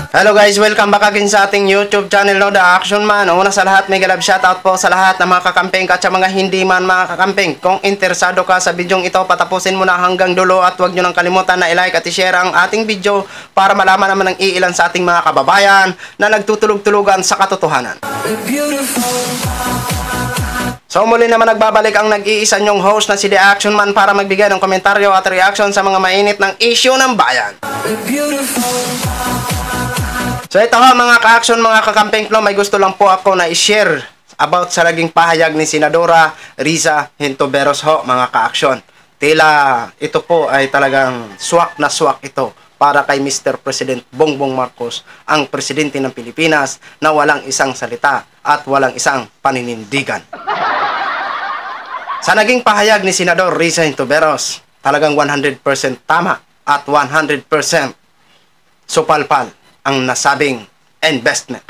Hello guys, welcome back again sa ating YouTube channel, no, The Action Man. Una sa lahat, mega love shoutout po sa lahat ng mga kakamping at sa mga hindi man mga kakamping. Kung interesado ka sa bidyong ito, patapusin mo na hanggang dulo at huwag nyo nang kalimutan na i-like at i-share ang ating video para malaman naman ng iilan sa ating mga kababayan na nagtutulog-tulugan sa katotohanan. So muli naman nagbabalik ang nag-iisa nyong host na si The Action Man para magbigay ng komentaryo at reaction sa mga mainit ng issue ng bayan. So ito ho mga ka-action, mga kakamping, no, may gusto lang po ako na i-share about sa naging pahayag ni Senadora Riza Hontiveros ho mga ka-action. Tila ito po ay talagang swak na swak ito para kay Mr. President Bongbong Marcos, ang presidente ng Pilipinas na walang isang salita at walang isang paninindigan. Sa naging pahayag ni Senador Riza Hontiveros, talagang 100% tama at 100% supalpal ang nasabing investment.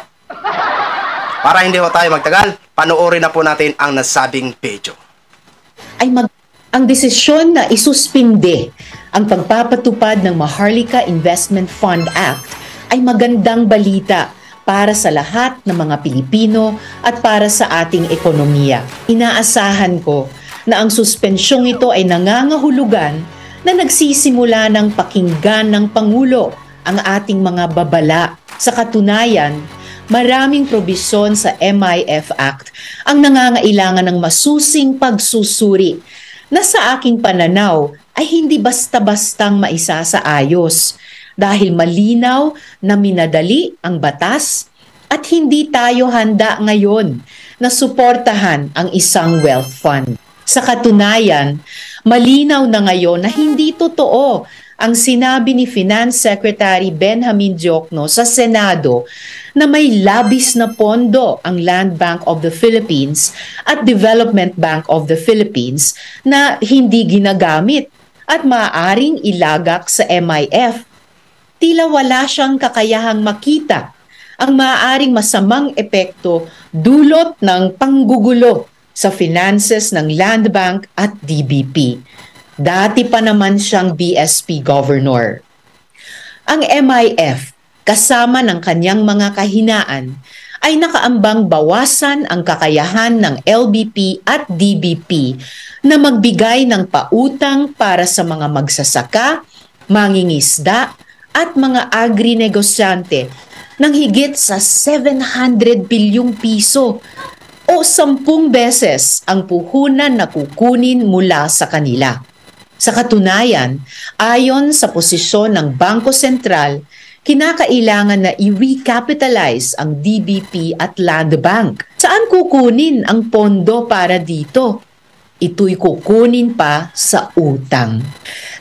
Para hindi ho tayo magtagal, panoorin na po natin ang nasabing video. Ang desisyon na isuspinde ang pagpapatupad ng Maharlika Investment Fund Act ay magandang balita para sa lahat ng mga Pilipino at para sa ating ekonomiya. Inaasahan ko na ang suspensyong ito ay nangangahulugan na nagsisimula ng pakinggan ng Pangulo ang ating mga babala. Sa katunayan, maraming probisyon sa MIF Act ang nangangailangan ng masusing pagsusuri na sa aking pananaw ay hindi basta-bastang maisasaayos dahil malinaw na minadali ang batas at hindi tayo handa ngayon na suportahan ang isang wealth fund. Sa katunayan, malinaw na ngayon na hindi totoo ang sinabi ni Finance Secretary Benjamin Diokno sa Senado na may labis na pondo ang Land Bank of the Philippines at Development Bank of the Philippines na hindi ginagamit at maaaring ilagak sa MIF. Tila wala siyang kakayahang makita ang maaaring masamang epekto dulot ng panggugulo sa finances ng Land Bank at DBP. Dati pa naman siyang BSP governor. Ang MIF, kasama ng kanyang mga kahinaan, ay nakaambang bawasan ang kakayahan ng LBP at DBP na magbigay ng pautang para sa mga magsasaka, mangingisda at mga agri-negosyante ng higit sa 700 bilyong piso o 10 beses ang puhunan na kukunin mula sa kanila. Sa katunayan, ayon sa posisyon ng Bangko Sentral, kinakailangan na i-recapitalize ang DBP at Land Bank. Saan kukunin ang pondo para dito? Ito'y kukunin pa sa utang.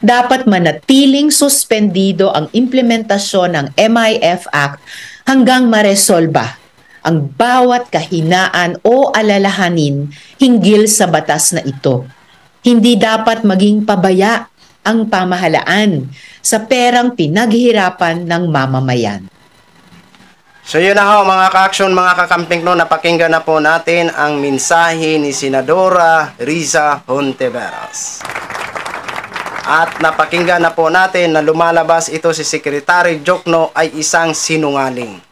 Dapat manatiling suspendido ang implementasyon ng MIF Act hanggang maresolba ang bawat kahinaan o alalahanin hinggil sa batas na ito. Hindi dapat maging pabaya ang pamahalaan sa perang pinaghihirapan ng mamamayan. So yun na ho mga ka-action, mga kakamping, no, napakinggan na po natin ang mensahe ni Senadora Riza Hontiveros. At napakinggan na po natin na lumalabas ito si Secretary Diokno ay isang sinungaling.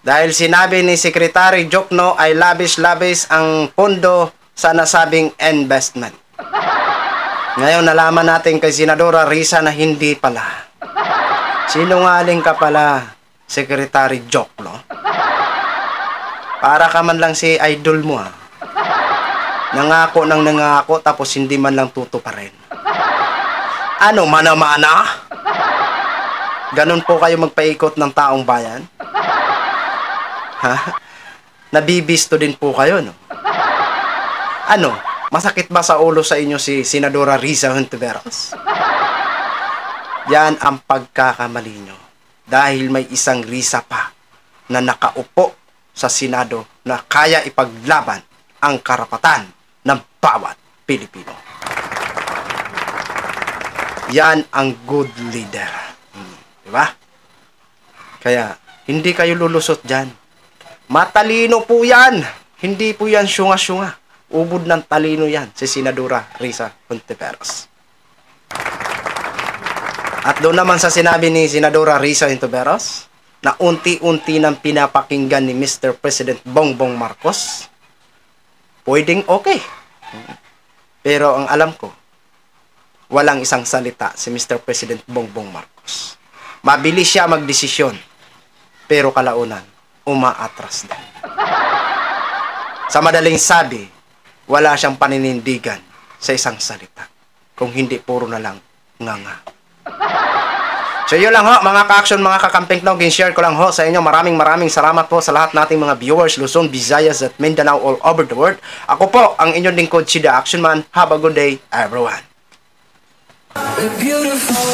Dahil sinabi ni Secretary Diokno ay labis-labis ang pondo sa nasabing investment. Ngayon nalaman natin kay Senadora Riza na hindi pala. Sinungaling ka pala, Secretary Diokno. Para ka man lang si idol mo ha. Nangako ng nangako tapos hindi man lang tutuparin. Ano, mana-mana? Ganun po kayo magpaikot ng taong bayan? Ha? Nabibisto din po kayo, no? Ano, masakit ba sa ulo sa inyo si Senadora Riza Hontiveros? Yan ang pagkakamali nyo. Dahil may isang Riza pa na nakaupo sa Senado na kaya ipaglaban ang karapatan ng bawat Pilipino. Yan ang good leader. Diba? Kaya, hindi kayo lulusot dyan. Matalino po yan. Hindi po yan syunga-syunga. Ubod ng talino yan si Senadora Riza Hontiveros. At doon naman sa sinabi ni Senadora Risa Hintoberos, na unti-unti nang pinapakinggan ni Mr. President Bongbong Marcos, pwedeng okay. Pero ang alam ko, walang isang salita si Mr. President Bongbong Marcos. Mabilis siya magdesisyon, pero kalaunan, umaatras din. Sa madaling sabi, wala siyang paninindigan sa isang salita, kung hindi puro na lang nga. So yun lang ho, mga ka-action, mga kakamping no, gin-share ko lang ho sa inyo. Maraming salamat po sa lahat nating mga viewers, Luzon, Visayas at Mindanao all over the world. Ako po, ang inyong lingkod, si The Action Man. Have a good day, everyone. Beautiful.